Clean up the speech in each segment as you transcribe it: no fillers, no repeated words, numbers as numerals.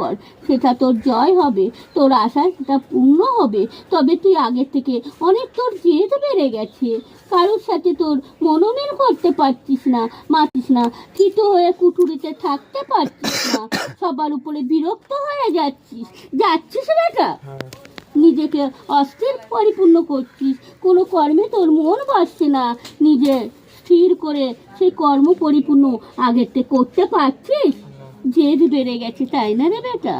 কর, সেটা তোর জয় হবে, তোর আশা সেটা পূর্ণ হবে। তবে তুই আগের থেকে অনেক তোর জেদ বেড়ে গেছে, কারোর সাথে তোর মনোমিল করতে পারছিস না, থিতো হয়ে কুঠুরিতে থাকতে পারছিস না, সবার উপরে বিরক্ত হয়ে যাচ্ছিস বেটা। নিজেকে অস্থির পরিপূর্ণ করছিস, কোনো কর্মে তোর মন বসছে না, নিজে স্থির করে সেই কর্ম পরিপূর্ণ আগের থেকে করতে পারছিস। জেদ বেড়ে গেছে, তাই না রে বেটা?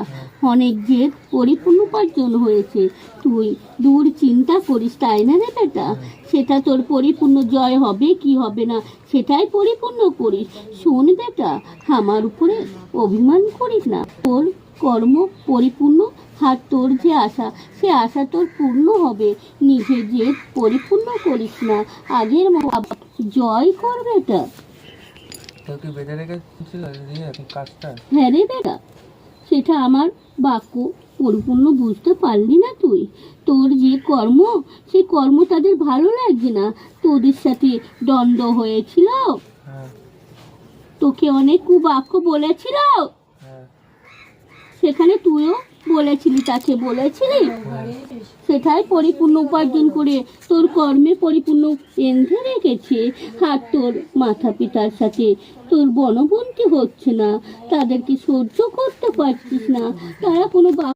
অনেক জেদ পরিপূর্ণ উপার্জন হয়েছে, তুই দূর চিন্তা করিস, তাই না রে বেটা? সেটা তোর পরিপূর্ণ জয় হবে কি হবে না সেটাই পরিপূর্ণ করিস। শোন বেটা, আমার উপরে অভিমান করিস না, তোর কর্ম পরিপূর্ণ, আর তোর যে আশা সে আশা তোর পূর্ণ হবে। নিজে যে পরিপূর্ণ করিস না, আগের জয় কর বেটা। হ্যাঁ রে বেটা, সেটা আমার বাক্য পরিপূর্ণ বুঝতে পারলি না তুই? তোর যে কর্ম, সেই কর্ম তাদের ভালো লাগছে না, তোদের সাথে দ্বন্দ্ব হয়েছিল, তোকে অনেক কুবাক্য বলেছিল, সেখানে তুইও বলেছিলি, তাকে বলেছিলি, সেটাই পরিপূর্ণ উপার্জন করে তোর কর্মে পরিপূর্ণ বেঁধে রেখেছে। আর তোর মাতা পিতার সাথে তোর বনবন্তি হচ্ছে না, তাদেরকে সহ্য করতে পারছিস না, তারা কোনো